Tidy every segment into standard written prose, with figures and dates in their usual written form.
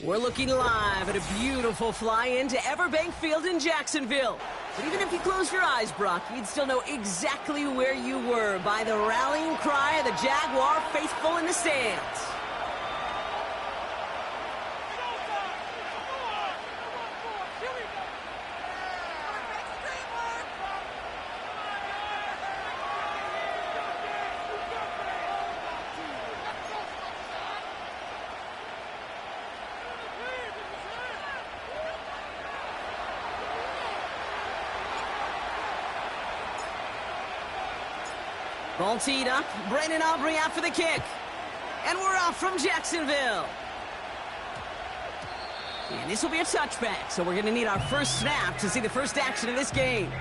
We're looking live at a beautiful fly-in to Everbank Field in Jacksonville. But even if you close your eyes, Brock, you'd still know exactly where you were by the rallying cry of the Jaguar faithful in the stands. Ball teed up, Brandon Aubrey out for the kick. And we're off from Jacksonville. And this will be a touchback, so we're going to need our first snap to see the first action of this game.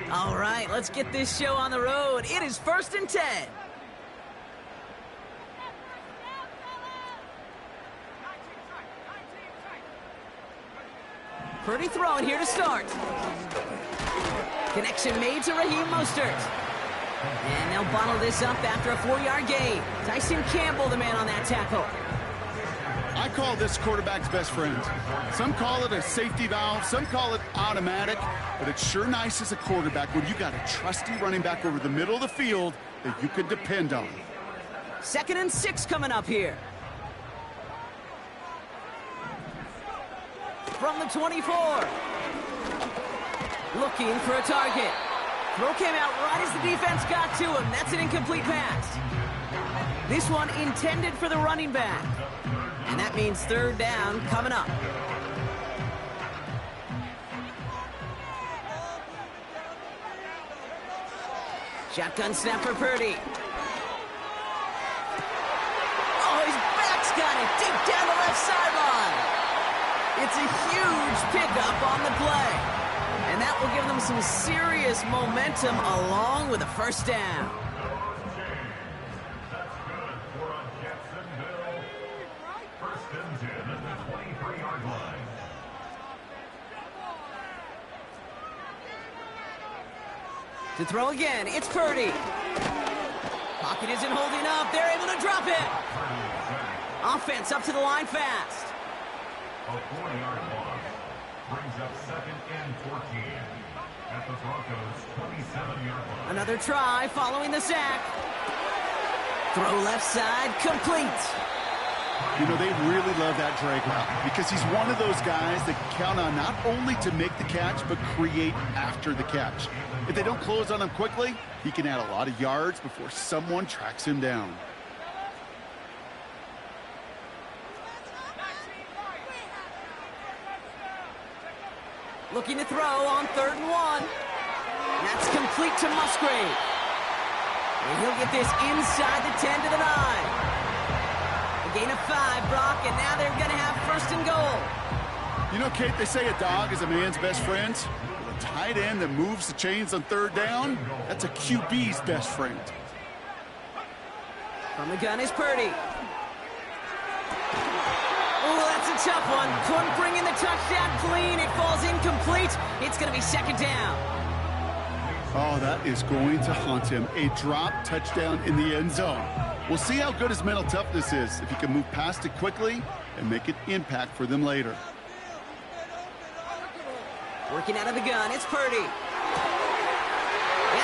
All right, let's get this show on the road. It is 1st and 10. Purdy throwing here to start. Connection made to Raheem Mostert. And they'll bottle this up after a 4-yard gain. Tyson Campbell, the man on that tackle. I call this quarterback's best friend. Some call it a safety valve, some call it automatic, but it's sure nice as a quarterback when you got a trusty running back over the middle of the field that you could depend on. 2nd and 6 coming up here. From the 24. Looking for a target. Throw came out right as the defense got to him. That's an incomplete pass. This one intended for the running back. And that means 3rd down coming up. Shotgun snap for Purdy. Oh, his back's got it deep down the left sideline. It's a huge pickup on the play. And that will give them some serious momentum along with a 1st down. To throw again, it's Purdy. Pocket isn't holding up. They're able to drop it. Offense up to the line fast. A 40-yard loss brings up 2nd and 14 at the Broncos' 27-yard line. Another try following the sack. Throw left side, complete. You know, they really love that drag route because he's one of those guys that count on not only to make the catch, but create after the catch. If they don't close on him quickly, he can add a lot of yards before someone tracks him down. Looking to throw on 3rd and 1. That's complete to Musgrave. And he'll get this inside the 10 to the 9. A gain of 5, Brock, and now they're going to have 1st and goal. You know, Kate, they say a dog is a man's best friend. A tight end that moves the chains on 3rd down, that's a QB's best friend. From the gun is Purdy. Oh, that's a tough one. Couldn't bring in the touchdown clean. It falls incomplete. It's going to be 2nd down. Oh, that is going to haunt him. A drop touchdown in the end zone. We'll see how good his mental toughness is, if he can move past it quickly and make an impact for them later. Working out of the gun, it's Purdy. And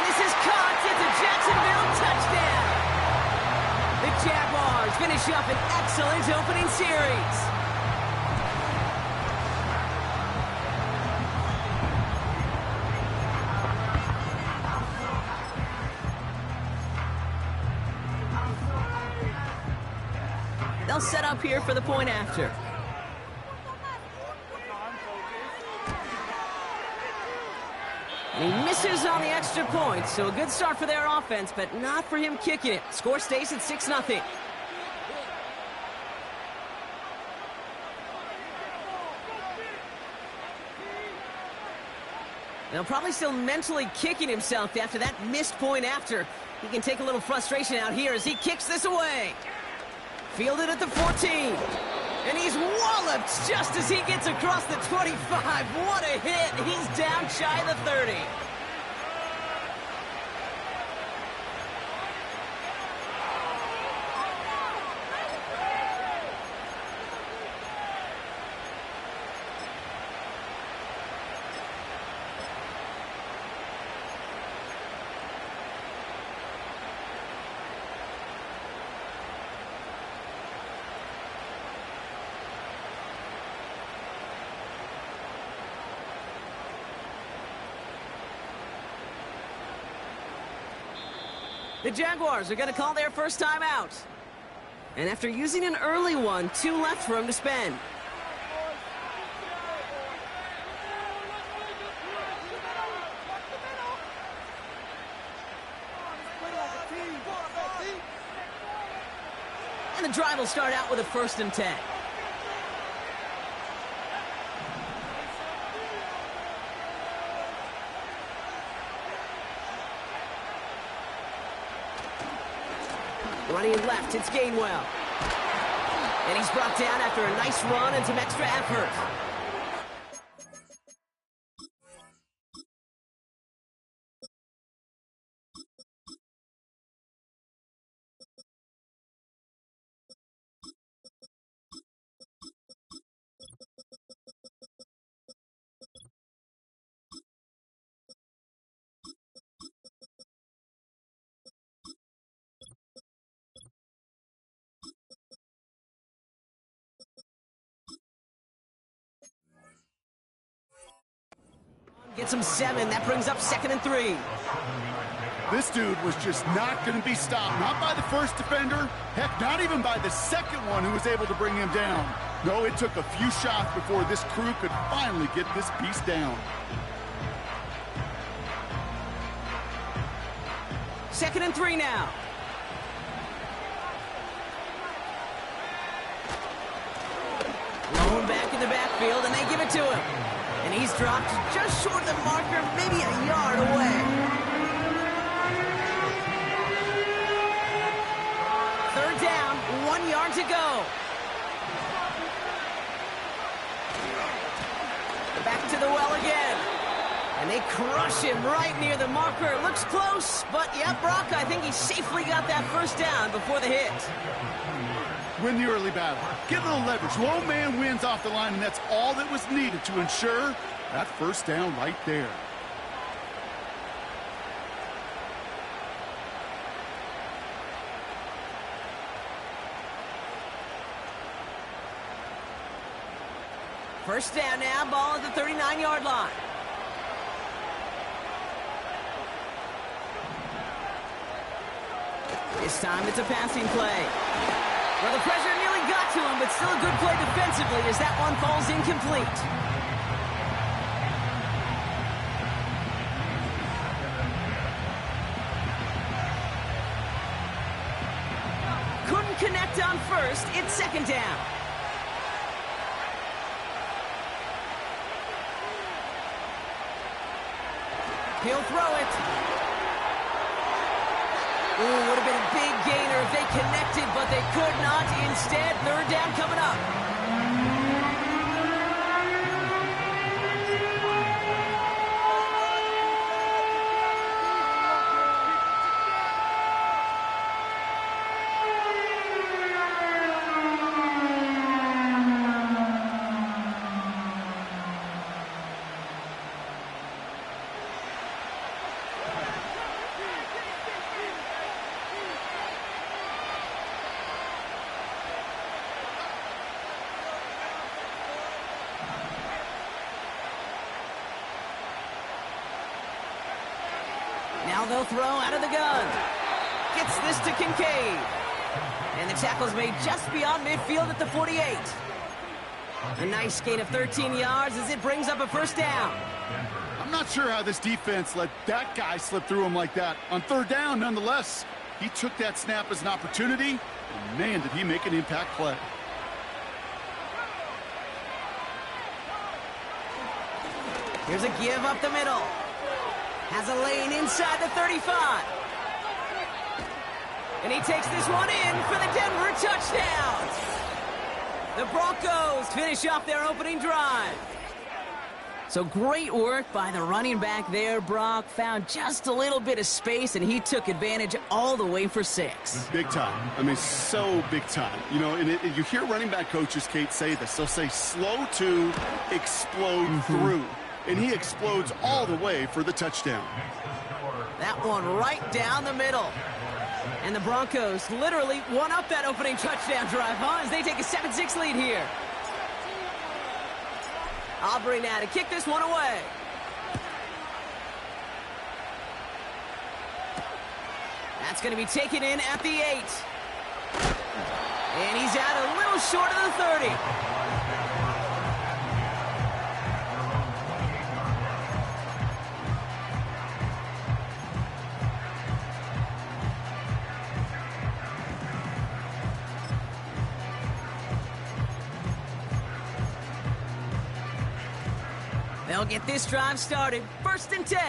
this is caught. It's a Jacksonville touchdown. The Jaguars finish up an excellent opening series. They'll set up here for the point after. And he misses on the extra point, so a good start for their offense, but not for him kicking it. Score stays at 6-0. Now, probably still mentally kicking himself after that missed point after. He can take a little frustration out here as he kicks this away. Fielded at the 14. And he's walloped just as he gets across the 25. What a hit. He's down shy of the 30. The Jaguars are going to call their first timeout. And after using an early one, 2 left for him to spend. And the drive will start out with a 1st and 10. Running left, it's Gainwell. And he's brought down after a nice run and some extra effort. Gets him 7. That brings up 2nd and 3. This dude was just not going to be stopped. Not by the first defender. Heck, not even by the second one who was able to bring him down. No, it took a few shots before this crew could finally get this beast down. 2nd and 3 now. Lone back in the backfield, and they give it to him. And he's dropped just short of the marker, maybe a yard away. 3rd down, 1 yard to go. Back to the well again. And they crush him right near the marker. Looks close, but yeah, Brock, I think he safely got that 1st down before the hit. Win the early battle. Get a little leverage. Low man wins off the line, and that's all that was needed to ensure that 1st down right there. First down now, ball at the 39-yard line. This time it's a passing play. Well, the pressure nearly got to him, but still a good play defensively as that one falls incomplete. Couldn't connect on 1st. It's 2nd down. He'll throw it. Ooh, would have been a big gainer if they connected, but they could not. Instead, 3rd down coming up. Now they'll throw out of the gun. Gets this to Kincaid. And the tackle's made just beyond midfield at the 48. A nice gain of 13 yards as it brings up a 1st down. I'm not sure how this defense let that guy slip through him like that. On 3rd down, nonetheless, he took that snap as an opportunity, and man, did he make an impact play. Here's a give up the middle. Has a lane inside the 35. And he takes this one in for the Denver touchdown. The Broncos finish off their opening drive. So great work by the running back there, Brock. Found just a little bit of space, and he took advantage all the way for 6. Big time. I mean, so big time. You know, and you hear running back coaches, Kate, say this. They'll say slow to explode through. And he explodes all the way for the touchdown. That one right down the middle. And the Broncos literally won up that opening touchdown drive, as they take a 7-6 lead here. Aubrey now to kick this one away. That's going to be taken in at the 8. And he's out a little short of the 30. They'll get this drive started. 1st and 10.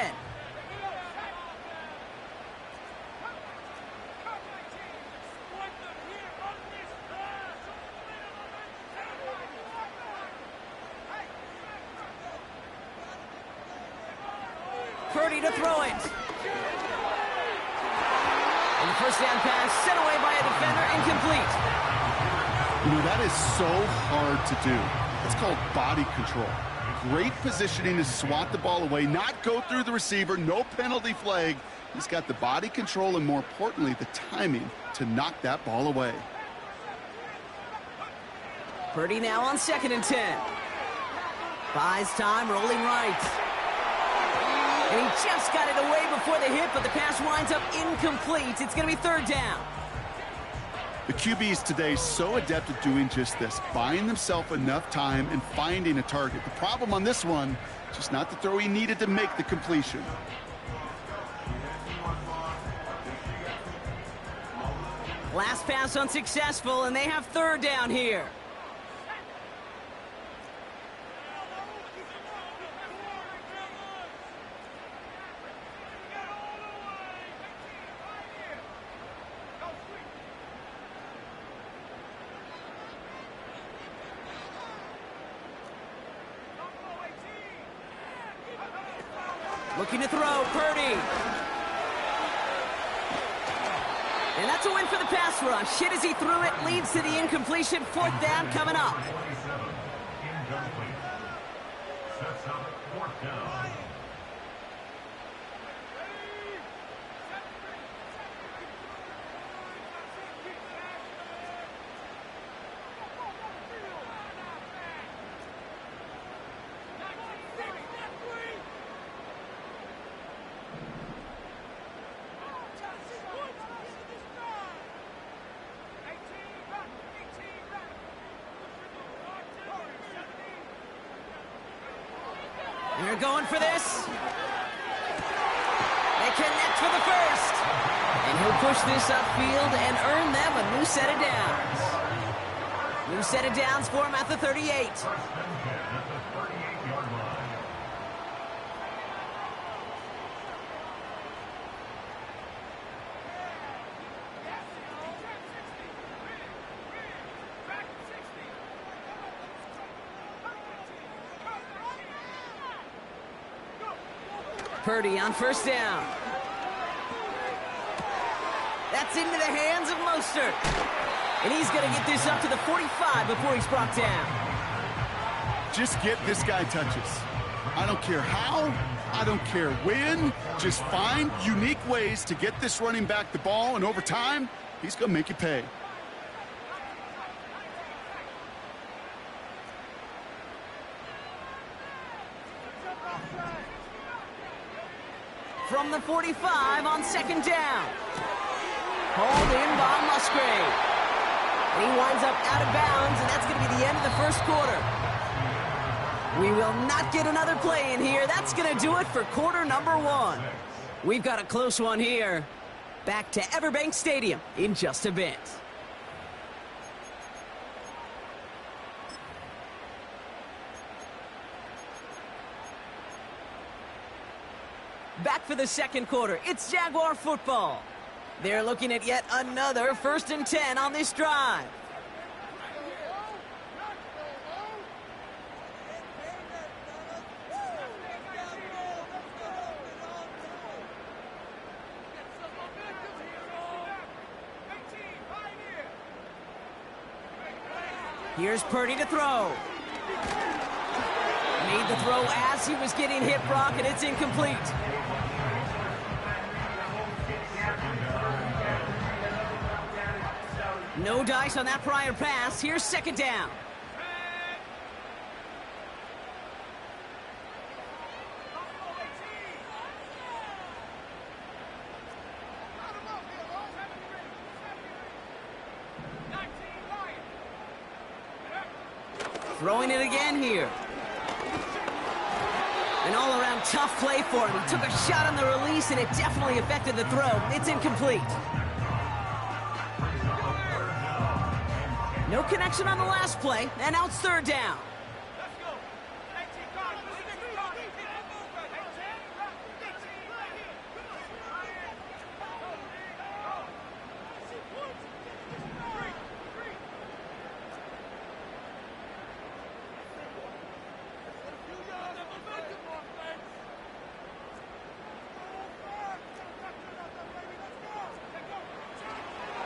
Purdy to throw it. And the first down pass sent away by a defender, incomplete. You know, that is so hard to do. It's called body control. Great positioning to swat the ball away, not go through the receiver, no penalty flag. He's got the body control and, more importantly, the timing to knock that ball away. Purdy now on 2nd and 10. Buys time, rolling right. And he just got it away before the hit, but the pass winds up incomplete. It's going to be 3rd down. The QBs today so adept at doing just this, buying themselves enough time and finding a target. The problem on this one, just not the throw he needed to make the completion. Last pass unsuccessful, and they have 3rd down here. Looking to throw, Purdy. And that's a win for the pass rush. Hit as he threw it, leads to the incompletion. 4th down coming up. Incomplete. Sets up 4th down. They're going for this. They connect for the 1st. And he'll push this upfield and earn them a new set of downs. New set of downs for him at the 38. First and 10 at the 38-yard line. Purdy on 1st down. That's into the hands of Mostert. And he's going to get this up to the 45 before he's brought down. Just get this guy touches. I don't care how, I don't care when. Just find unique ways to get this running back the ball, and over time, he's going to make you pay. From the 45 on 2nd down. Hauled in by Musgrave. And he winds up out of bounds, and that's going to be the end of the 1st quarter. We will not get another play in here. That's going to do it for quarter number 1. We've got a close one here. Back to Everbank Stadium in just a bit. back for the second quarter. It's Jaguar football. They're looking at yet another 1st and 10 on this drive. Here's Purdy to throw. Made the throw as he was getting hit, Brock, and it's incomplete. No dice on that prior pass. Here's 2nd down. Throwing it again here. An all-around tough play for him. He took a shot on the release, and it definitely affected the throw. It's incomplete. No connection on the last play, and now it's 3rd down.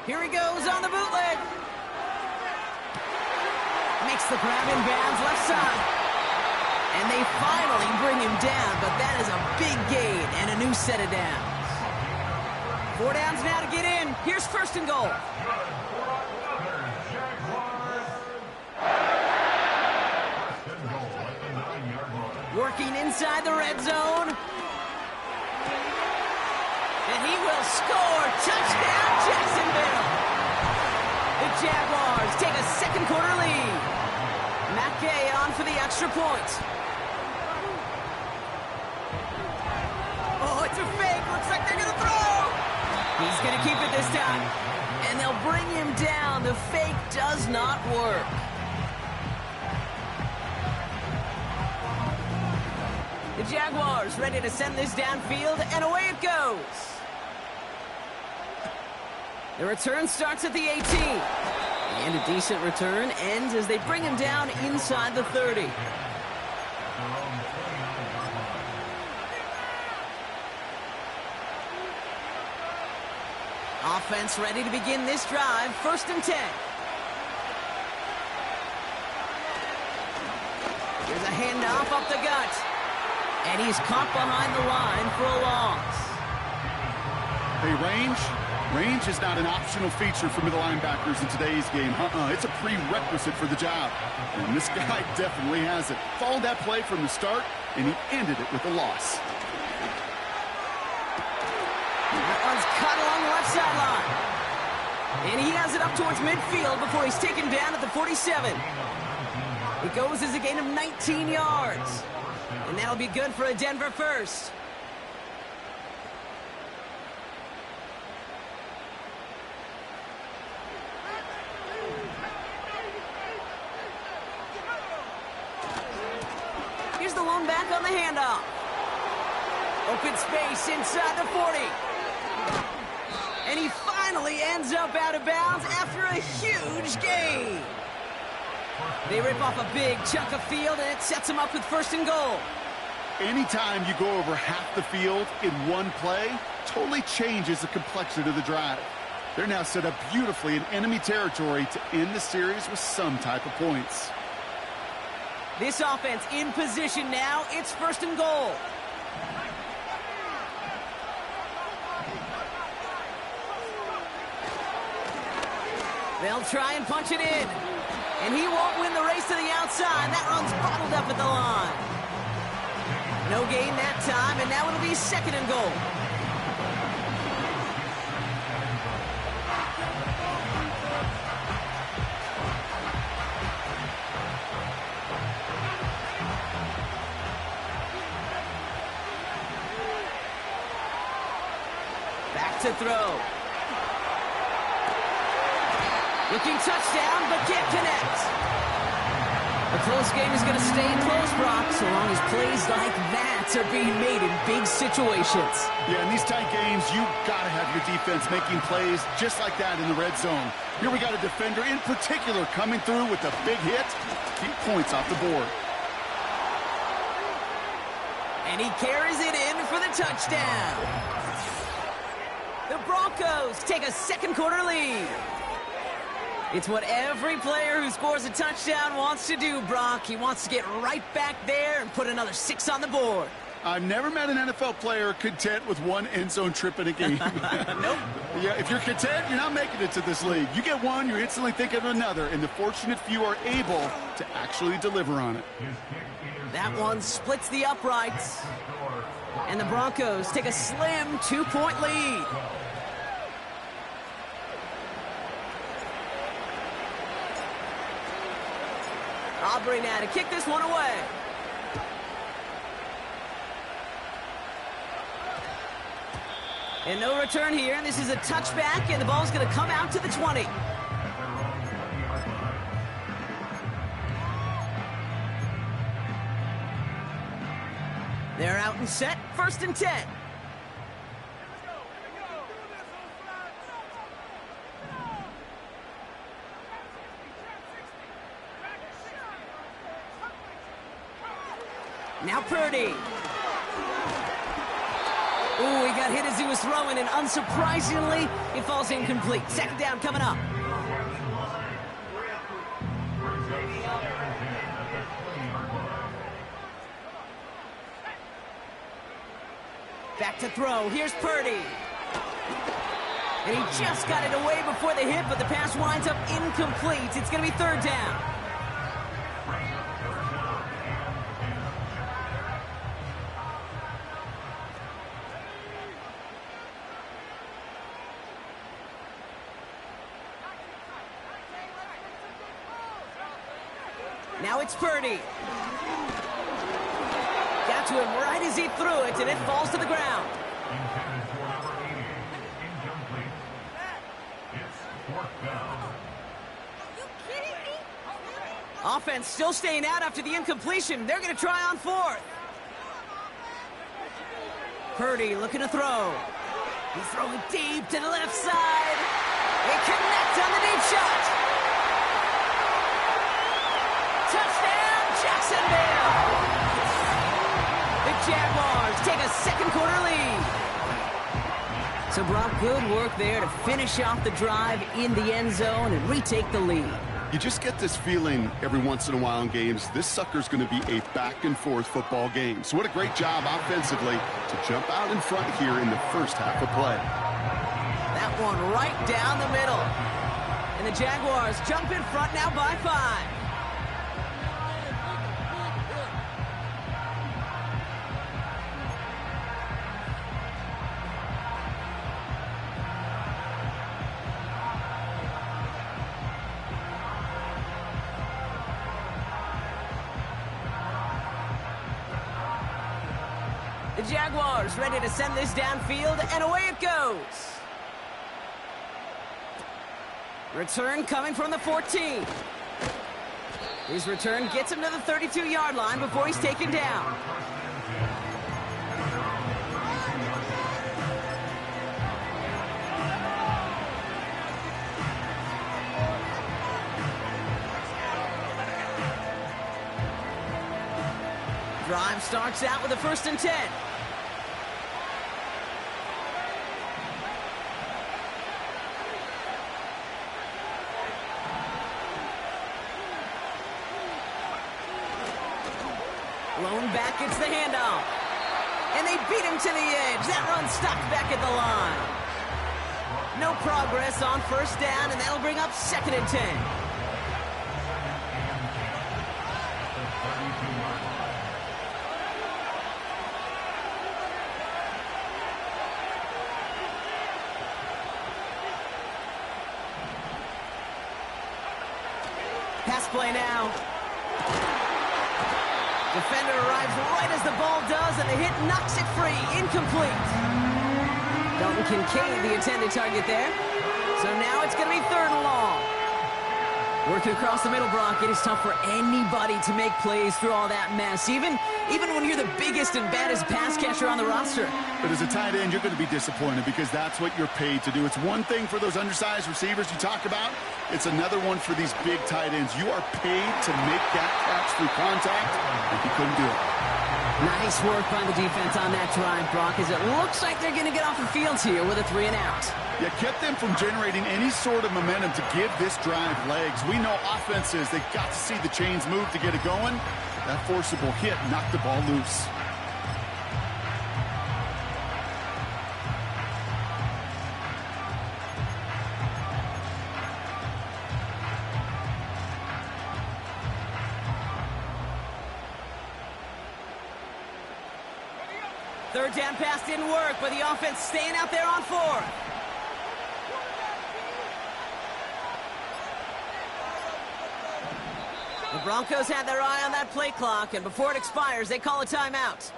Here he goes on the bootleg. Makes the grab in bounds left side. And they finally bring him down, but that is a big gain and a new set of downs. 4 downs now to get in. Here's 1st and goal. Working inside the red zone. And he will score. Touchdown, Jacksonville. The Jaguars take a second quarter lead. Matt Gay on for the extra point. Oh, it's a fake. Looks like they're going to throw. He's going to keep it this time. And they'll bring him down. The fake does not work. The Jaguars ready to send this downfield, and away it goes. The return starts at the 18. And a decent return ends as they bring him down inside the 30. Offense ready to begin this drive. 1st and 10. Here's a handoff up the gut. And he's caught behind the line for a loss. Hey, range is not an optional feature for middle linebackers in today's game. It's a prerequisite for the job. And this guy definitely has it. Followed that play from the start, and he ended it with a loss. That one's cut along the left sideline. And he has it up towards midfield before he's taken down at the 47. It goes as a gain of 19 yards. And that'll be good for a Denver first. Here's the lone back on the handoff. Open space inside the 40. And he finally ends up out of bounds after a huge gain. They rip off a big chunk of field, and it sets them up with 1st and goal. Anytime you go over half the field in one play, totally changes the complexion of the drive. They're now set up beautifully in enemy territory to end the series with some type of points. This offense in position now. It's 1st and goal. They'll try and punch it in. And he won't win the race to the outside. That run's bottled up at the line. No gain that time, and now it'll be 2nd and goal. Back to throw. Looking touchdown, but can't connect. A close game is going to stay close, Brock, so long as plays like that are being made in big situations. Yeah, in these tight games, you got to have your defense making plays just like that in the red zone. Here we got a defender in particular coming through with a big hit. Keep points off the board. And he carries it in for the touchdown. The Broncos take a second quarter lead. It's what every player who scores a touchdown wants to do, Brock. He wants to get right back there and put another 6 on the board. I've never met an NFL player content with one end zone trip in a game. Nope. Yeah, if you're content, you're not making it to this league. You get one, you're instantly thinking of another, and the fortunate few are able to actually deliver on it. That one splits the uprights. And the Broncos take a slim 2-point lead. Aubrey now to kick this one away. And no return here. This is a touchback, and the ball's going to come out to the 20. They're out and set. 1st and 10. Now Purdy. Ooh, he got hit as he was throwing, and unsurprisingly, it falls incomplete. 2nd down coming up. Back to throw. Here's Purdy. And he just got it away before the hit, but the pass winds up incomplete. It's going to be 3rd down. Now it's Purdy. Got to him right as he threw it, and it falls to the ground. Intended for number 80. Incomplete. It's 4th down. Offense still staying out after the incompletion. They're going to try on 4th. Purdy looking to throw. He's throwing deep to the left side. It connects on the deep shot. Touchdown, Jacksonville! The Jaguars take a second quarter lead. So, Brock, good work there to finish off the drive in the end zone and retake the lead. You just get this feeling every once in a while in games, this sucker's going to be a back-and-forth football game. So what a great job offensively to jump out in front here in the first half of play. That one right down the middle. And the Jaguars jump in front now by 5. The Jaguars ready to send this downfield, and away it goes. Return coming from the 14. His return gets him to the 32-yard line before he's taken down. Drive starts out with a 1st and 10. Lone back gets the handoff. And they beat him to the edge. That run stopped back at the line. No progress on 1st down, and that'll bring up 2nd and 10. Pass play now. Defender arrives right as the ball does, and the hit knocks it free. Incomplete. Dalton Kincaid, the intended target there. So now it's going to be 3rd and long. Working across the middle, Brock. It is tough for anybody to make plays through all that mess, even when you're the biggest and baddest pass catcher on the roster. But as a tight end, you're going to be disappointed because that's what you're paid to do. It's one thing for those undersized receivers you talk about. It's another one for these big tight ends. You are paid to make that catch through contact, and you couldn't do it. Nice work by the defense on that drive, Brock, as it looks like they're going to get off the field here with a 3-and-out. Yeah, kept them from generating any sort of momentum to give this drive legs. We know offenses, they've got to see the chains move to get it going. That forcible hit knocked the ball loose. Third down pass didn't work, but the offense staying out there on 4th. The Broncos had their eye on that play clock, and before it expires, they call a timeout.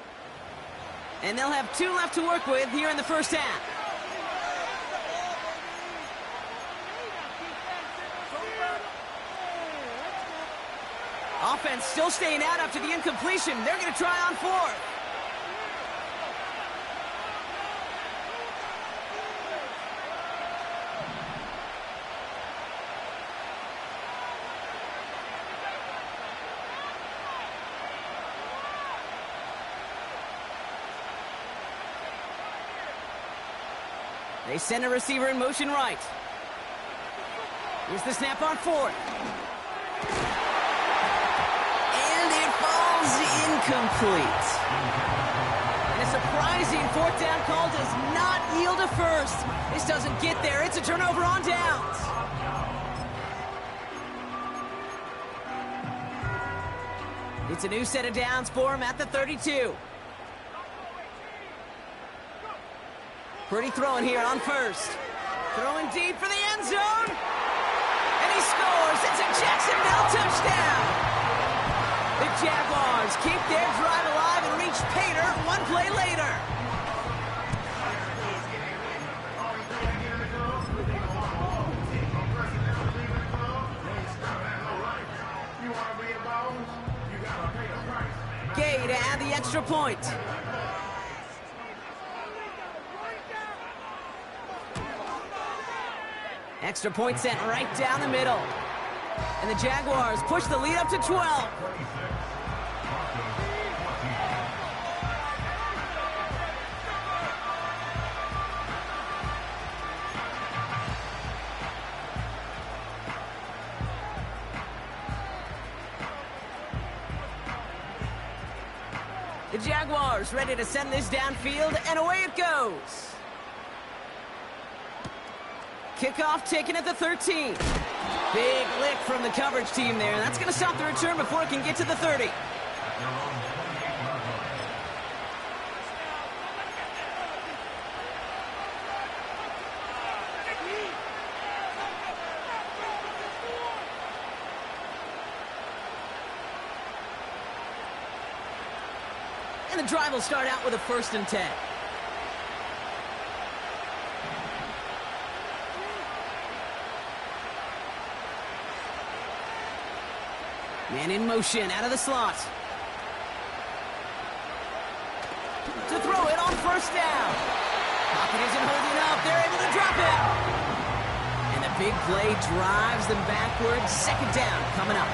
And they'll have 2 left to work with here in the first half. Offense still staying out after the incompletion. They're going to try on 4th. They send a receiver in motion right. Here's the snap on 4th. And it falls incomplete. And a surprising 4th down call does not yield a first. This doesn't get there. It's a turnover on downs. It's a new set of downs for him at the 32. Pretty throwing here on 1st. Throwing deep for the end zone. And he scores. It's a Jacksonville touchdown. The Jaguars keep their drive alive and reach pay dirt 1 play later. Gay to add the extra point. Extra point sent right down the middle. And the Jaguars push the lead up to 12. The Jaguars ready to send this downfield, and away it goes. Kickoff taken at the 13. Big lick from the coverage team there. That's going to stop the return before it can get to the 30. And the drive will start out with a 1st and 10. Man in motion, out of the slot. To throw it on 1st down. Pocket isn't holding up. They're able to drop it. And the big play drives them backwards. 2nd down coming up.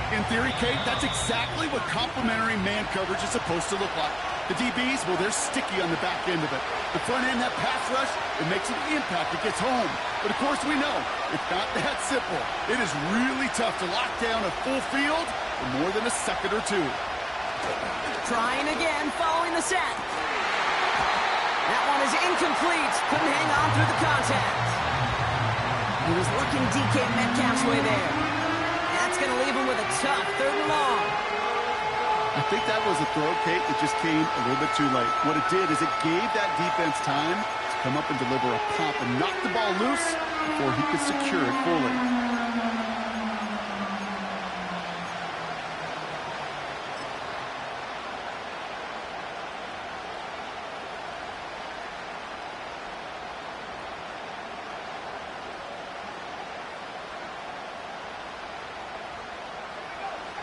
In theory, Kate, that's exactly what complementary man coverage is supposed to look like. The DBs, well, they're sticky on the back end of it. The front end, that pass rush, it makes an impact. It gets home. But, of course, we know it's not that simple. It is really tough to lock down a full field for more than a second or 2. Trying again, following the set. That one is incomplete. Couldn't hang on through the contact. He was looking DK Metcalf's way there. That's going to leave him with a tough 3rd and long. I think that was a throw, Kate, that just came a little bit too late. What it did is it gave that defense time to come up and deliver a pop and knock the ball loose before he could secure it fully.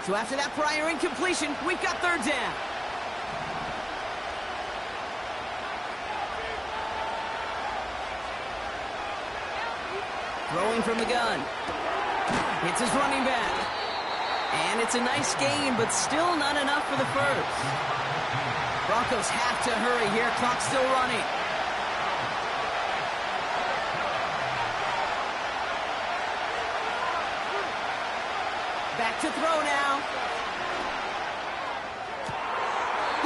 So after that prior incompletion, we've got third down. Throwing from the gun. It's his running back. And it's a nice gain, but still not enough for the first. Broncos have to hurry here. Clock's still running. Back to throw now.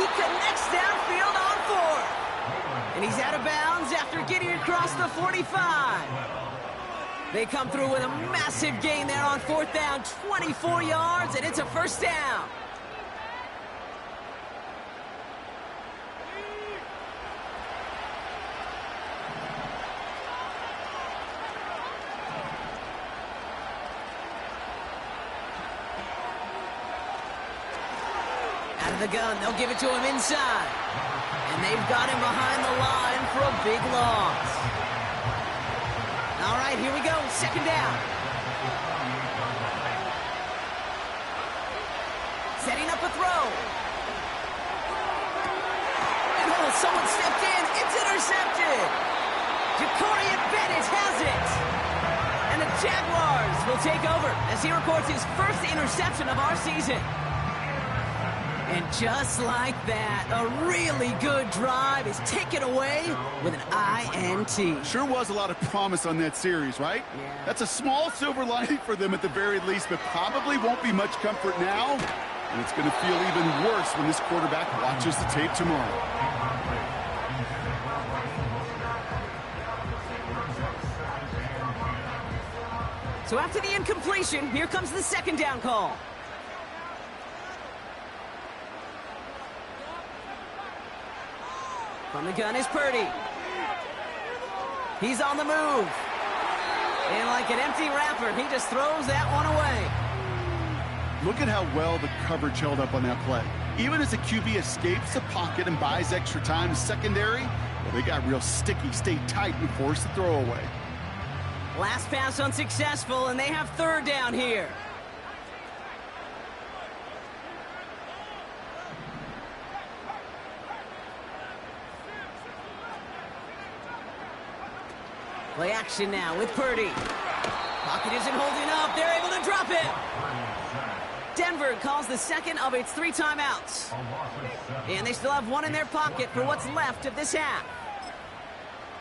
He connects downfield on 4. And he's out of bounds after getting across the 45. They come through with a massive gain there on 4th down, 24 yards, and it's a first down. Out of the gun, they'll give it to him inside. And they've got him behind the line for a big loss. All right, here we go. Second down. Setting up a throw. And someone stepped in. It's intercepted. Ja'Cory Bennett has it. And the Jaguars will take over as he records his first interception of our season. And just like that, a really good drive is taken away with an INT. Sure was a lot of promise on that series, right? Yeah. That's a small silver lining for them at the very least, but probably won't be much comfort now. And it's going to feel even worse when this quarterback watches the tape tomorrow. So after the incompletion, here comes the second down call. From the gun is Purdy. He's on the move. And like an empty wrapper, he just throws that one away. Look at how well the coverage held up on that play. Even as the QB escapes the pocket and buys extra time, secondary, well, they got real sticky, stayed tight, and forced the throw away. Last pass unsuccessful, and they have third down here. Play action now with Purdy. Pocket isn't holding up. They're able to drop it. Denver calls the second of its 3 timeouts. And they still have one in their pocket for what's left of this half.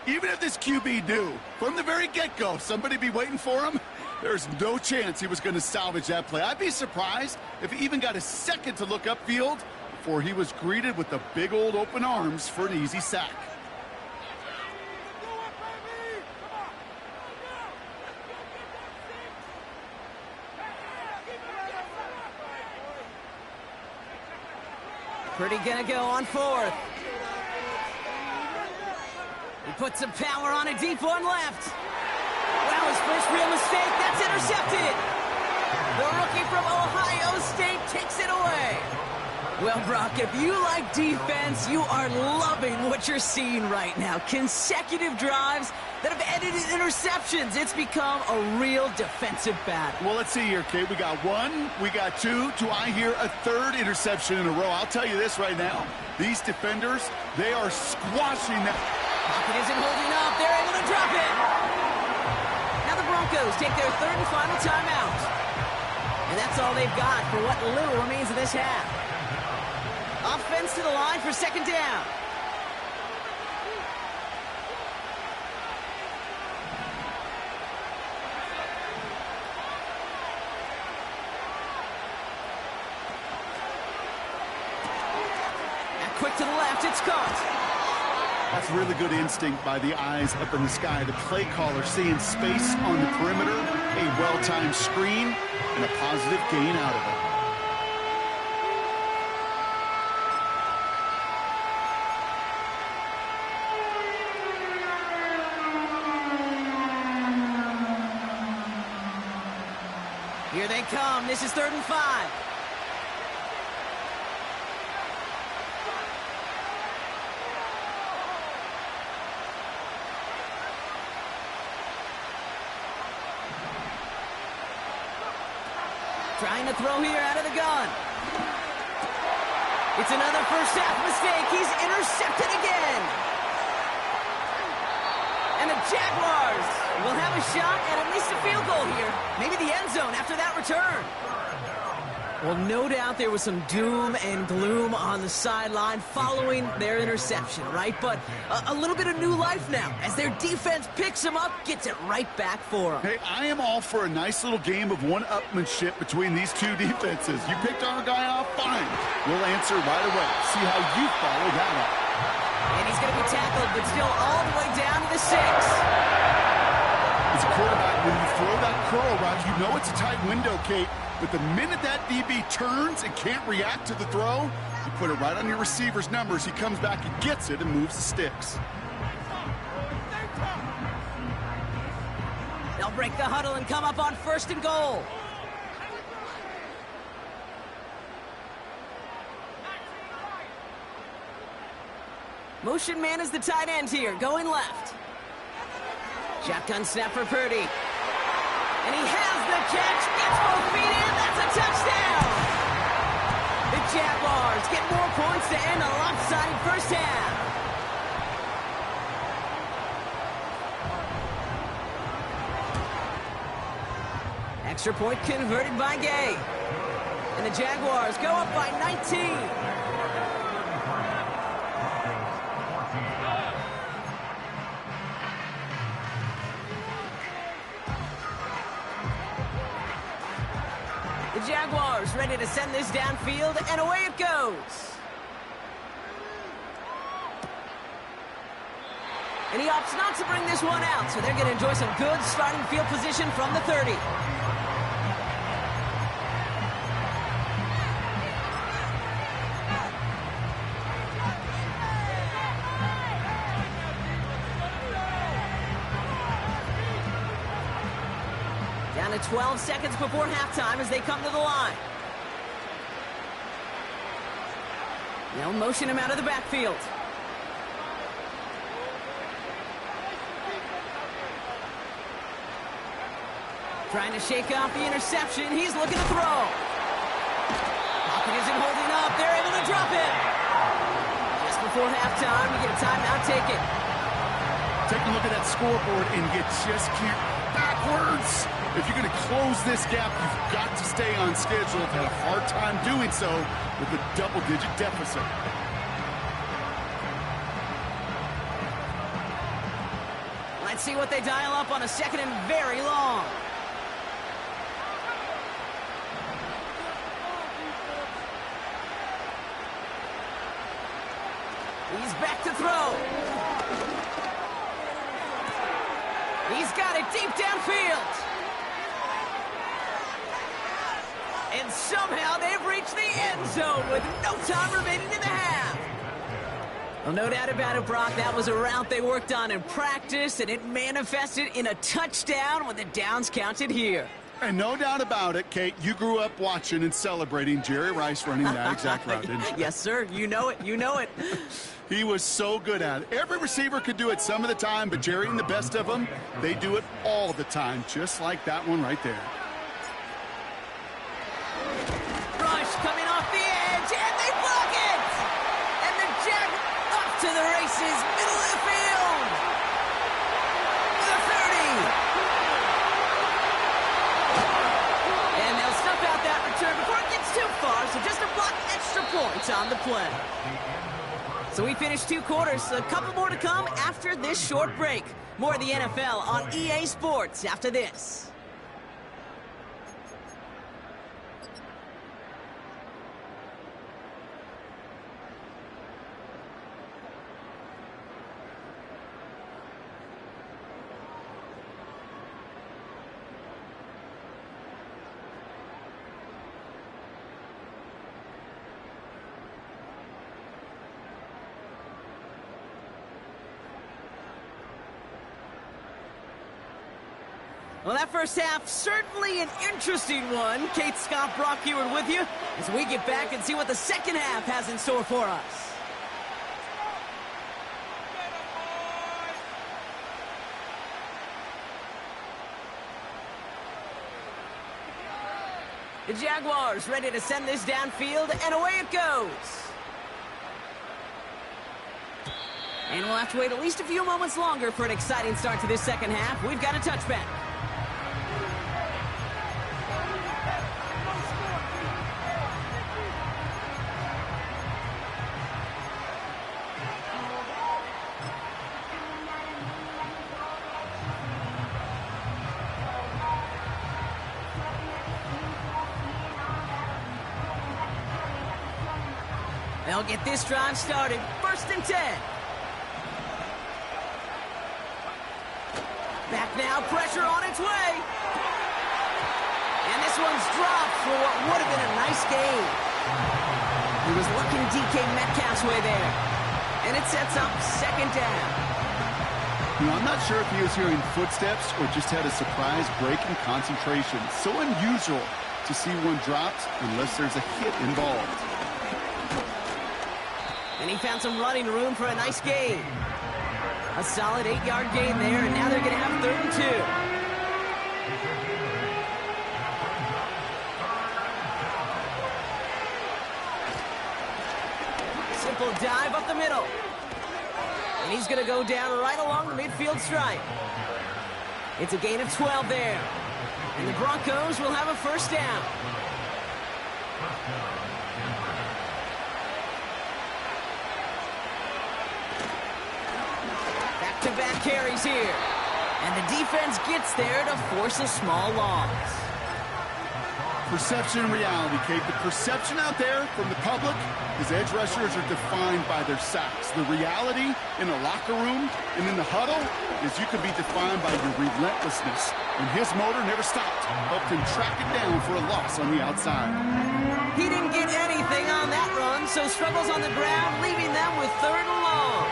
Even if this QB knew, from the very get-go, somebody be waiting for him, there's no chance he was going to salvage that play. I'd be surprised if he even got a second to look upfield before he was greeted with the big old open arms for an easy sack. Purdy gonna go on 4th. He puts some power on a deep one left. Wow, his first real mistake. That's intercepted. The rookie from Ohio State takes it away. Well, Brock, if you like defense, you are loving what you're seeing right now. Consecutive drives that have ended in interceptions. It's become a real defensive battle. Well, let's see here, Kate. We got 1, we got 2. Do I hear a 3rd interception in a row? I'll tell you this right now. These defenders, they are squashing that. Pocket isn't holding up. They're able to drop it. Now the Broncos take their 3rd and final timeout. And that's all they've got for what little remains of this half. Offense to the line for second down. Now quick to the left, it's caught. That's really good instinct by the eyes up in the sky. The play caller seeing space on the perimeter, a well-timed screen, and a positive gain out of it. Here they come. This is 3rd and 5. Trying to throw here out of the gun. It's another first half mistake. He's intercepted again. And the Jaguars will have a shot at least a field goal here. Maybe the end zone after that return. Well, no doubt there was some doom and gloom on the sideline following their interception, right? But a little bit of new life now as their defense picks them up, gets it right back for them. Hey, I am all for a nice little game of one-upmanship between these two defenses. You picked our guy off, fine. We'll answer right away. See how you follow that up. And he's going to be tackled, but still all the way down to the 6. As a quarterback, when you throw that curl route, you know it's a tight window, Kate. But the minute that DB turns and can't react to the throw, you put it right on your receiver's numbers. He comes back and gets it and moves the sticks. They'll break the huddle and come up on 1st and goal. Motion man is the tight end here, going left. Shotgun snap for Purdy. And he has the catch, gets both feet in, that's a touchdown! The Jaguars get more points to end a lopsided first half. Extra point converted by Gay. And the Jaguars go up by 19. The Jaguars ready to send this downfield, and away it goes. And he opts not to bring this one out, so they're going to enjoy some good starting field position from the 30. Down to 12 seconds before halftime as they come to the line. They'll motion him out of the backfield. Trying to shake off the interception. He's looking to throw. Pocket isn't holding up. They're able to drop it. Just before halftime, we get a timeout taken. Take a look at that scoreboard, and you just can't backwards. If you're going to close this gap, you've got to stay on schedule. I've had a hard time doing so with a double-digit deficit. Let's see what they dial up on a 2nd and very long. He's back to throw. He's got it deep downfield. And somehow they've reached the end zone with no time remaining in the half. Well, no doubt about it, Brock. That was a route they worked on in practice, and it manifested in a touchdown when the downs counted here. And no doubt about it, Kate, you grew up watching and celebrating Jerry Rice running that exact route, didn't you? Yes, sir. You know it. You know it. He was so good at it. Every receiver could do it some of the time, but Jerry and the best of them, they do it all the time, just like that one right there. Rush coming off the edge, and they block it! And the Jag off to the races, middle of the field! The 30! And they'll snuff out that return before it gets too far, so just a block extra points on the play. So we finished 2 quarters, a couple more to come after this short break. More of the NFL on EA Sports after this. Well, that first half, certainly an interesting one. Kate, Scott, Brock Heward with you as we get back and see what the second half has in store for us. The Jaguars ready to send this downfield, and away it goes. And we'll have to wait at least a few moments longer for an exciting start to this second half. We've got a touchback. They'll get this drive started. 1st and 10. Back now, pressure on its way. And this one's dropped for what would have been a nice gain. He was looking DK Metcalf's way there. And it sets up 2nd down. You know, I'm not sure if he was hearing footsteps or just had a surprise break in concentration. So unusual to see one dropped unless there's a hit involved. And he found some running room for a nice gain. A solid 8-yard gain there, and now they're going to have 3rd and 2. Simple dive up the middle. And he's going to go down right along the midfield stripe. It's a gain of 12 there. And the Broncos will have a 1st down. Back-to-back carries here. And the defense gets there to force a small loss. Perception and reality, Kate. The perception out there from the public is edge rushers are defined by their sacks. The reality in the locker room and in the huddle is you can be defined by your relentlessness. And his motor never stopped. Helped him track it down for a loss on the outside. He didn't get anything on that run, so struggles on the ground, leaving them with 3rd and long.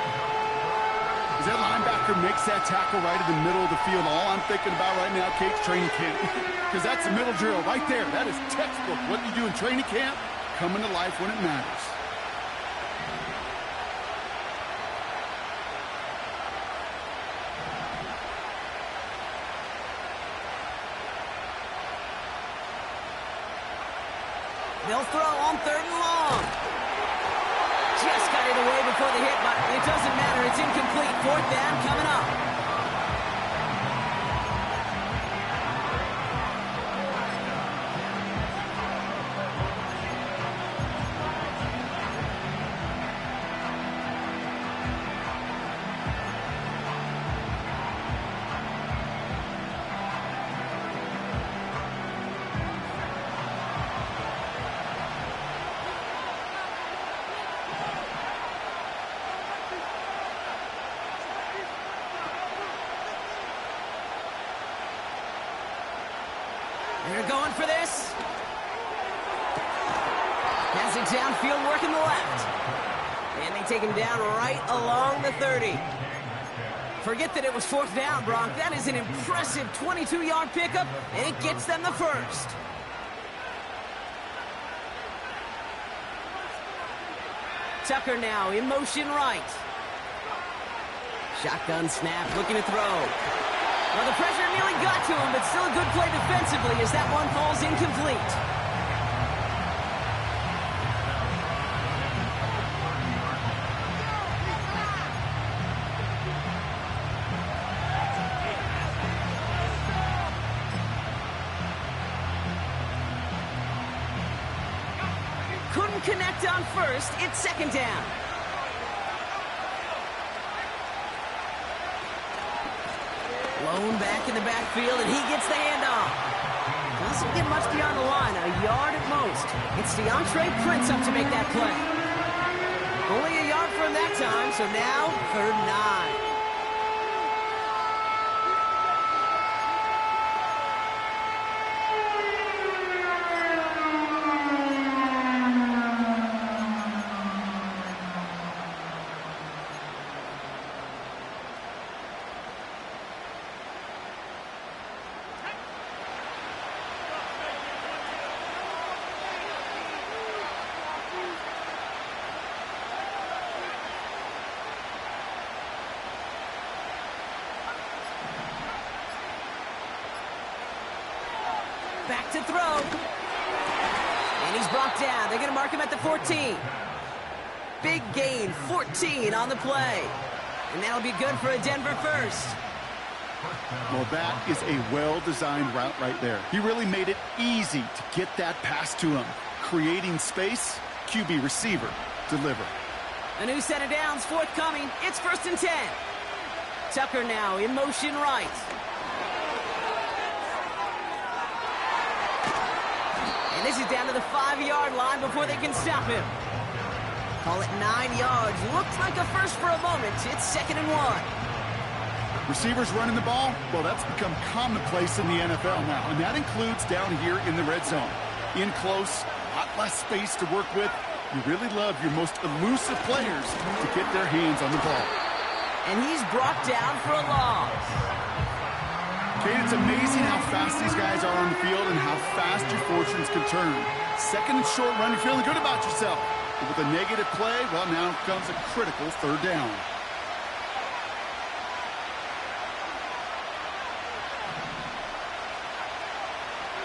As that linebacker makes that tackle right in the middle of the field, all I'm thinking about right now, Kate's training camp. Because that's the middle drill right there. That is textbook. What you do in training camp, coming to life when it matters. They'll throw on 3rd and long. Just got it away before the hit, but it doesn't matter. It's incomplete. 4th down coming up. They're going for this. Has it downfield, working the left. And they take him down right along the 30. Forget that it was 4th down, Bronk. That is an impressive 22-yard pickup, and it gets them the 1st. Tucker now in motion right. Shotgun snap, looking to throw. Well, the pressure nearly got to him, but still a good play defensively as that one falls incomplete. Couldn't connect on 1st. It's 2nd down. Lone back in the backfield, and he gets the handoff. Doesn't get much beyond the line, a yard at most. It's DeAndre Prince up to make that play. Only a yard from that time, so now 3rd and 9. Back to throw. And he's brought down. They're going to mark him at the 14. Big gain, 14 on the play. And that'll be good for a Denver first. Well, that is a well-designed route right there. He really made it easy to get that pass to him. Creating space, QB receiver, deliver. A new set of downs forthcoming. It's 1st and 10. Tucker now in motion right. And this is down to the 5-yard line before they can stop him. Call it 9 yards. Looks like a first for a moment. It's 2nd and 1. Receivers running the ball, well, that's become commonplace in the NFL now, and that includes down here in the red zone. In close, a lot less space to work with. You really love your most elusive players to get their hands on the ball. And he's brought down for a loss. Kate, it's amazing how fast these guys are on the field and how fast your fortunes can turn. 2nd and short run, you're feeling good about yourself. But with a negative play, well, now comes a critical 3rd down.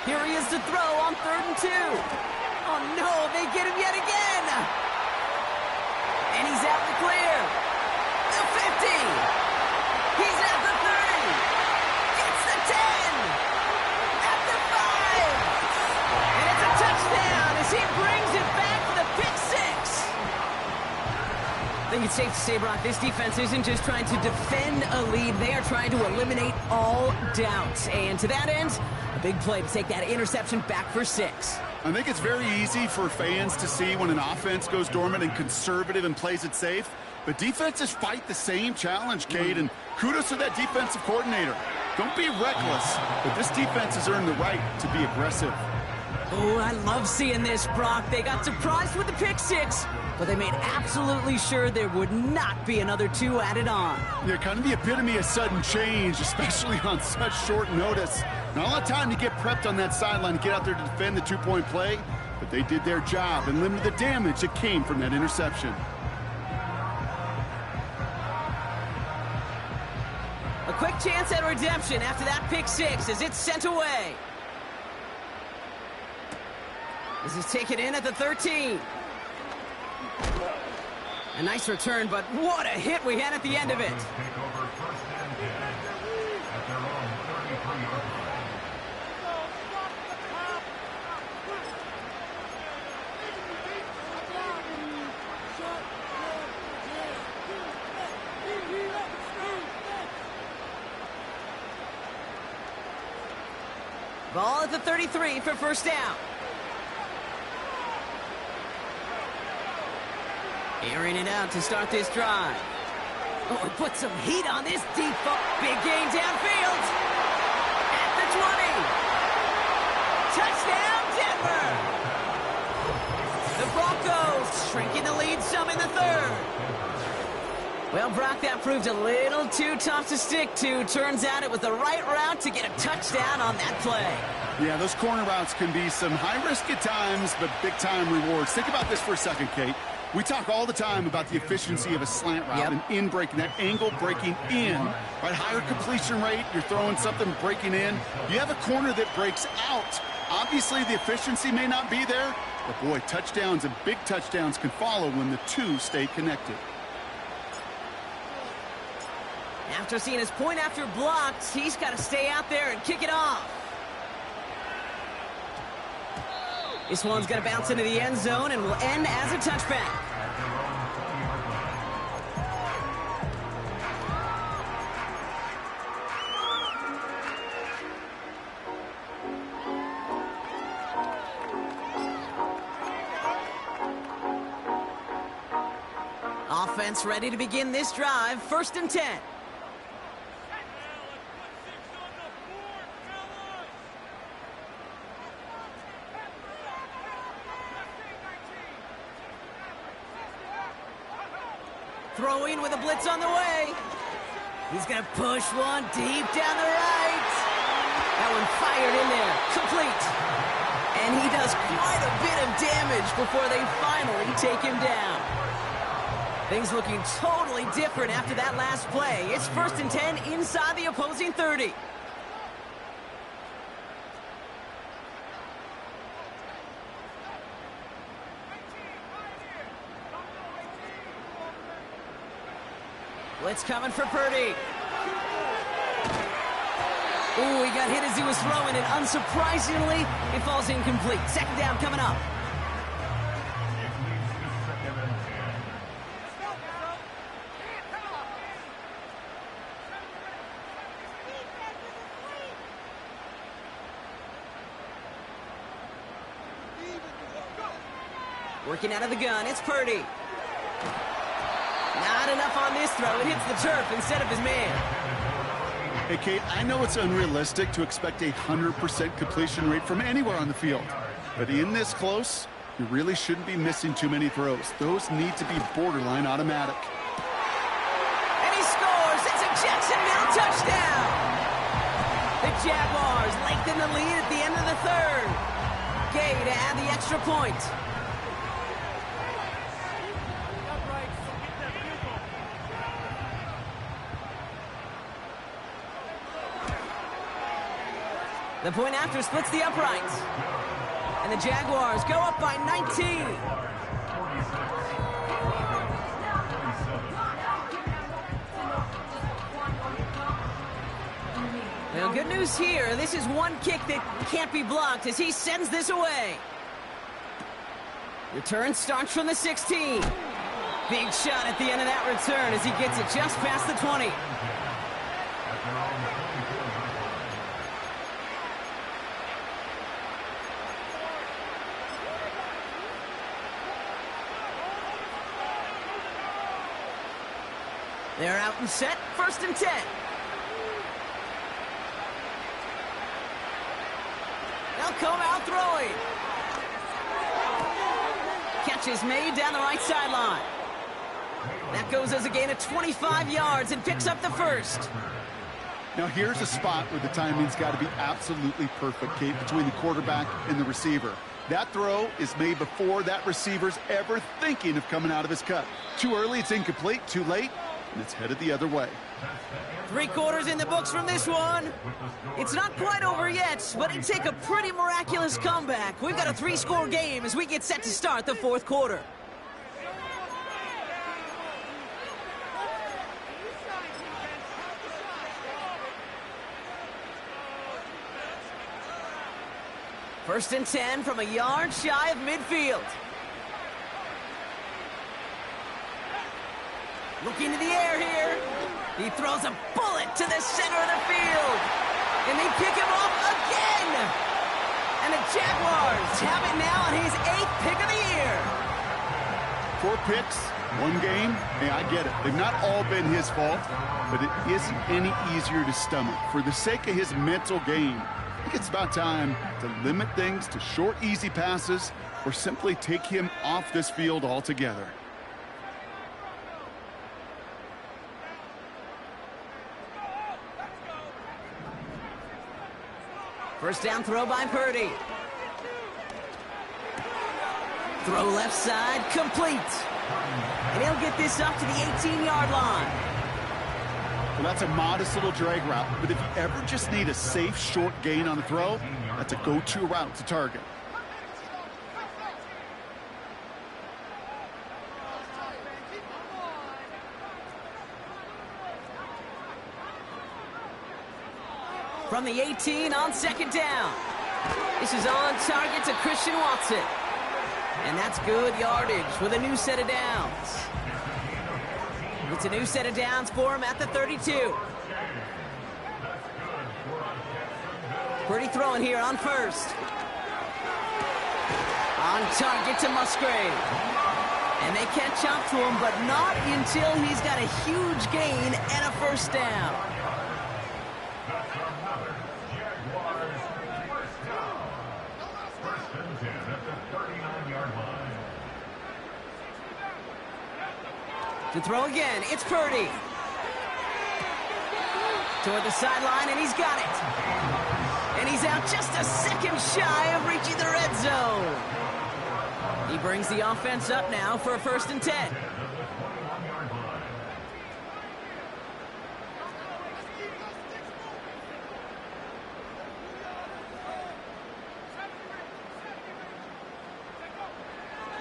Here he is to throw on 3rd and 2. Oh, no, they get him yet again. And he's out the clear. The 50. He's at the 30. Gets the 10. At the 5. And it's a touchdown as he brings it back for the pick 6. I think it's safe to say, Brock, this defense isn't just trying to defend a lead. They are trying to eliminate all doubts. And to that end, a big play to take that interception back for 6. I think it's very easy for fans to see when an offense goes dormant and conservative and plays it safe. But defenses fight the same challenge, Cade, and kudos to that defensive coordinator. Don't be reckless, but this defense has earned the right to be aggressive. Oh, I love seeing this, Brock. They got surprised with the pick 6, but they made absolutely sure there would not be another 2 added on. Yeah, kind of the epitome of sudden change, especially on such short notice. Not a lot of time to get prepped on that sideline to get out there to defend the 2-point play, but they did their job and limited the damage that came from that interception. A quick chance at redemption after that pick 6 as it's sent away. This is taken in at the 13. A nice return, but what a hit we had at the end of it. Ball at the 33 for 1st down. Airing it out to start this drive. Oh, he put some heat on this deep ball. Big gain downfield. At the 20. Touchdown, Denver. The Broncos shrinking the lead some in the 3rd. Well, Brock, that proved a little too tough to stick to. Turns out it was the right route to get a touchdown on that play. Yeah, those corner routes can be some high risk at times, but big-time rewards. Think about this for a second, Kate. We talk all the time about the efficiency of a slant route and in breaking, that angle breaking in, right? Higher completion rate, you're throwing something breaking in. You have a corner that breaks out. Obviously, the efficiency may not be there, but boy, touchdowns and big touchdowns can follow when the 2 stay connected. After seeing his point after blocked, he's got to stay out there and kick it off. This one's going to bounce into the end zone and will end as a touchback. Offense ready to begin this drive. 1st and 10. Throwing with a blitz on the way. He's going to push one deep down the right. That one fired in there. Complete. And he does quite a bit of damage before they finally take him down. Things looking totally different after that last play. It's 1st and 10 inside the opposing 30. Blitz coming for Purdy. Ooh, he got hit as he was throwing, and unsurprisingly, it falls incomplete. Second down coming up. Working out of the gun, it's Purdy. Not enough on this throw. It hits the turf instead of his man. Hey, Kate, I know it's unrealistic to expect a 100% completion rate from anywhere on the field. But in this close, you really shouldn't be missing too many throws. Those need to be borderline automatic. And he scores. It's a Jacksonville touchdown. The Jaguars lengthen the lead at the end of the third. Gay to add the extra point. The point after splits the uprights. And the Jaguars go up by 19. Well, good news here. This is one kick that can't be blocked as he sends this away. Return starts from the 16. Big shot at the end of that return as he gets it just past the 20. They're out and set, 1st and 10. They'll come out throwing. Catch is made down the right sideline. That goes as a gain of 25 yards and picks up the first. Now here's a spot where the timing's got to be absolutely perfect, Kate, between the quarterback and the receiver. That throw is made before that receiver's ever thinking of coming out of his cut. Too early, it's incomplete. Too late, and it's headed the other way. 3 quarters in the books from this one. It's not quite over yet, but it'd take a pretty miraculous comeback. We've got a 3-score game as we get set to start the 4th quarter. First and 10 from a yard shy of midfield. Looking to the air here. He throws a bullet to the center of the field. And they pick him off again. And the Jaguars have it now on his 8th pick of the year. 4 picks, 1 game. Hey, I get it. They've not all been his fault, but it isn't any easier to stomach. For the sake of his mental game, I think it's about time to limit things to short, easy passes or simply take him off this field altogether. First down throw by Purdy. Throw left side, complete. And he'll get this up to the 18-yard line. Well, that's a modest little drag route, but if you ever just need a safe, short gain on a throw, that's a go-to route to target. From the 18 on 2nd down. This is on target to Christian Watson. And that's good yardage with a new set of downs. It's a new set of downs for him at the 32. Purdy throwing here on 1st. On target to Musgrave. And they catch up to him, but not until he's got a huge gain and a 1st down. To throw again, it's Purdy. Toward the sideline, and he's got it. And he's out just a second shy of reaching the red zone. He brings the offense up now for a 1st and 10.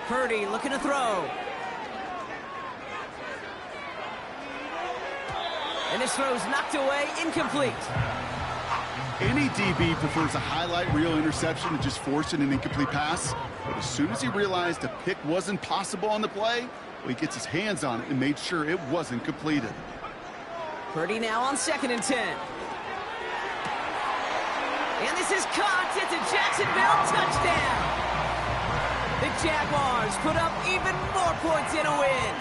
Purdy looking to throw. And this throw's knocked away, incomplete. Any DB prefers a highlight reel interception to just forcing an incomplete pass. But as soon as he realized a pick wasn't possible on the play, well, he gets his hands on it and made sure it wasn't completed. Purdy now on 2nd and 10. And this is caught. It's a Jacksonville touchdown. The Jaguars put up even more points in a win.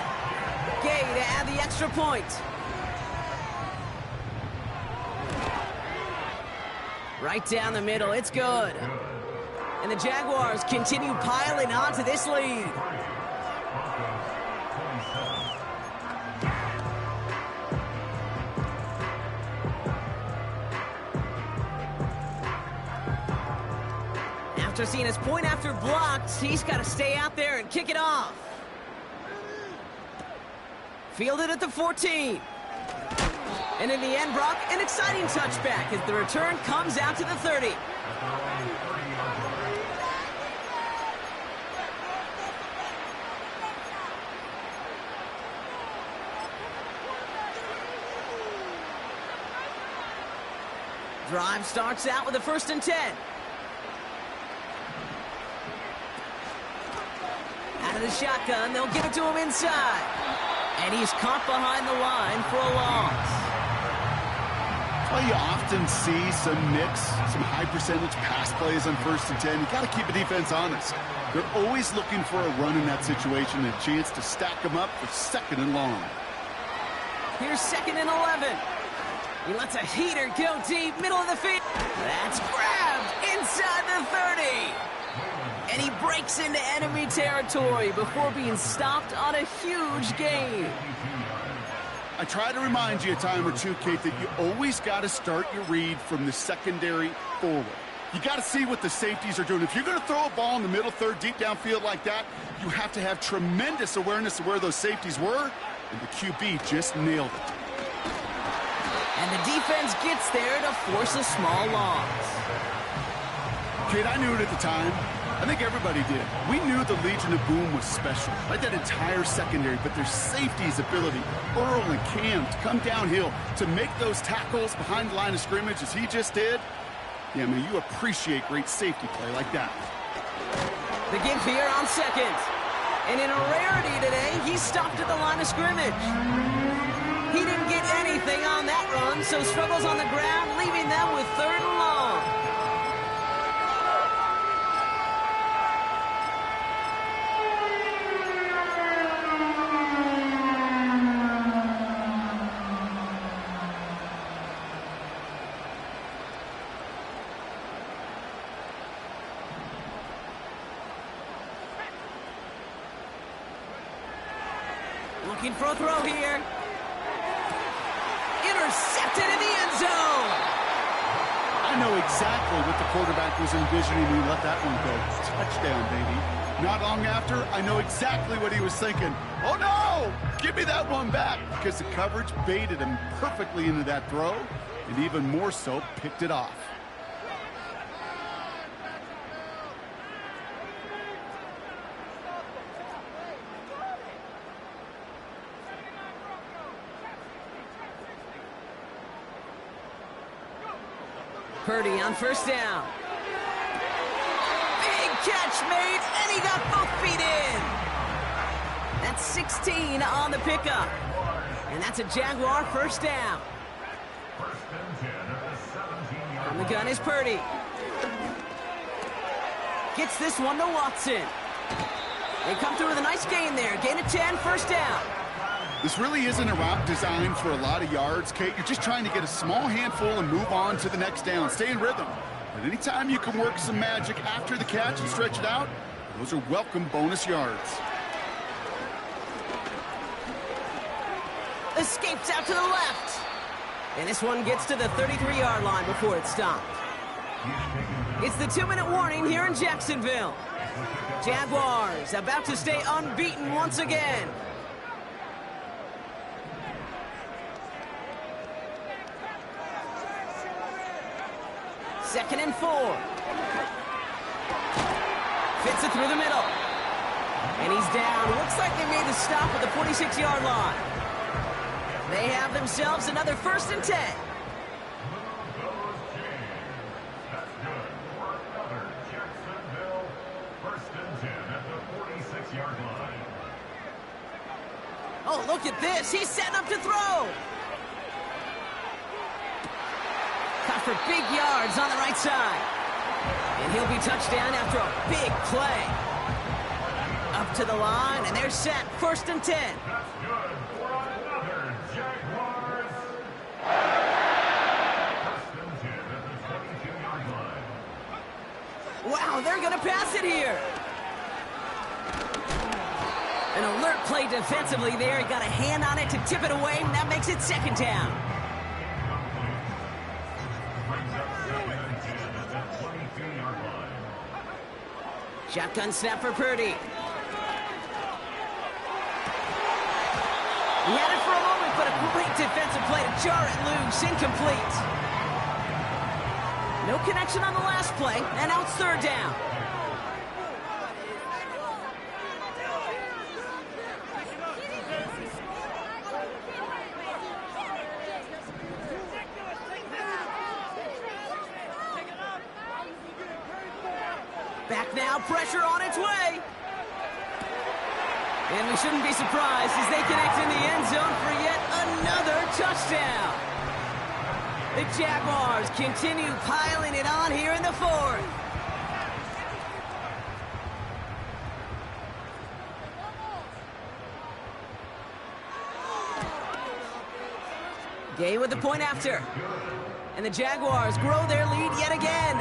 Gay to add the extra point. Right down the middle, it's good. And the Jaguars continue piling onto this lead. After seeing his point after blocked, he's got to stay out there and kick it off. Fielded at the 14. And in the end, Brock, an exciting touchback as the return comes out to the 30. Drive starts out with a 1st and 10. Out of the shotgun, they'll give it to him inside. And he's caught behind the line for a loss. Well, you often see some mix, some high-percentage pass plays on 1st and 10. You got to keep the defense honest. They're always looking for a run in that situation and a chance to stack them up for 2nd and long. Here's 2nd and 11. He lets a heater go deep, middle of the field. That's grabbed inside the 30. And he breaks into enemy territory before being stopped on a huge gain. I try to remind you a time or two, Kate, that you always got to start your read from the secondary forward. You got to see what the safeties are doing. If you're going to throw a ball in the middle third, deep downfield like that, you have to have tremendous awareness of where those safeties were, and the QB just nailed it. And the defense gets there to force a small loss. Kate, I knew it at the time. I think everybody did. We knew the Legion of Boom was special, like that entire secondary, but their safety's ability, Earl and Cam, to come downhill, to make those tackles behind the line of scrimmage as he just did, yeah, man, you appreciate great safety play like that. The give here on 2nd. And in a rarity today, he stopped at the line of scrimmage. He didn't get anything on that run, so struggles on the ground, leaving them with 3rd and long. Looking for a throw here. Intercepted in the end zone. I know exactly what the quarterback was envisioning when he let that one go. Touchdown, baby. Not long after, I know exactly what he was thinking. Oh, no! Give me that one back! Because the coverage baited him perfectly into that throw, and even more so, picked it off. Purdy on 1st down. Big catch made, and he got both feet in. That's 16 on the pickup. And that's a Jaguar 1st down. From the gun is Purdy. Gets this one to Watson. They come through with a nice gain there. Gain of 10, 1st down. This really isn't a route designed for a lot of yards, Kate. You're just trying to get a small handful and move on to the next down. Stay in rhythm. But anytime you can work some magic after the catch and stretch it out, those are welcome bonus yards. Escapes out to the left. And this one gets to the 33-yard line before it's stopped. It's the 2-minute warning here in Jacksonville. Jaguars about to stay unbeaten once again. Second and 4. Fits it through the middle. And he's down. Looks like they made the stop at the 46-yard line. They have themselves another 1st and 10. That's good for another Jacksonville 1st and 10 at the 46-yard line. Oh, look at this. He's setting up to throw. Caught for big yards on the right side. And he'll be touchdown after a big play. Up to the line, and they're set. 1st and 10. That's good for another Jaguars. 1st and 10 at the 22-yard line. Wow, they're going to pass it here. An alert play defensively there. He got a hand on it to tip it away, and that makes it 2nd down. Brings up 2nd and 10 at the 22-yard line. Shotgun snap for Purdy. He had it for a moment, but a great defensive play to jar it loose. Incomplete. No connection on the last play, and now it's 3rd down. Back now, pressure on its way. And we shouldn't be surprised as they connect in the end zone for yet another touchdown. The Jaguars continue piling it on here in the 4th. Gay with the point after. And the Jaguars grow their lead yet again.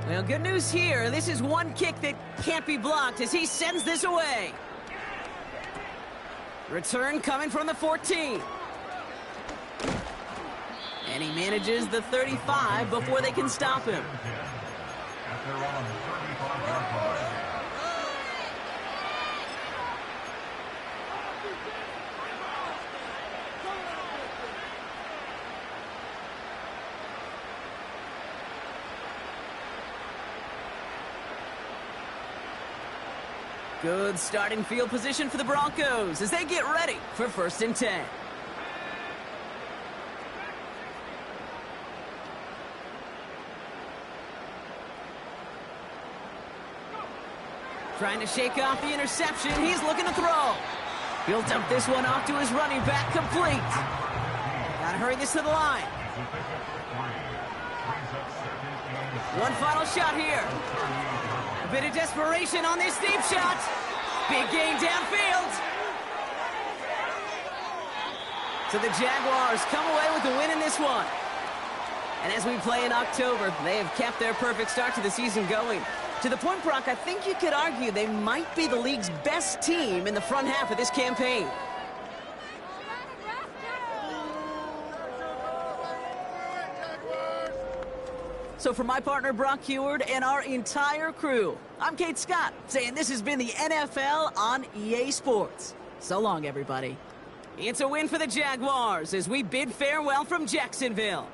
Well, good news here. This is one kick that can't be blocked as he sends this away. Return coming from the 14. And he manages the 35 before they can stop him. At their own 35-yard line. Good starting field position for the Broncos as they get ready for 1st and 10. Trying to shake off the interception. He's looking to throw. He'll dump this one off to his running back, complete. Gotta hurry this to the line. One final shot here. A bit of desperation on this deep shot. Big gain downfield. So the Jaguars come away with the win in this one. And as we play in October, they have kept their perfect start to the season going. To the point, Brock, I think you could argue they might be the league's best team in the front half of this campaign. So for my partner, Brock Heward, and our entire crew, I'm Kate Scott, saying this has been the NFL on EA Sports. So long, everybody. It's a win for the Jaguars as we bid farewell from Jacksonville.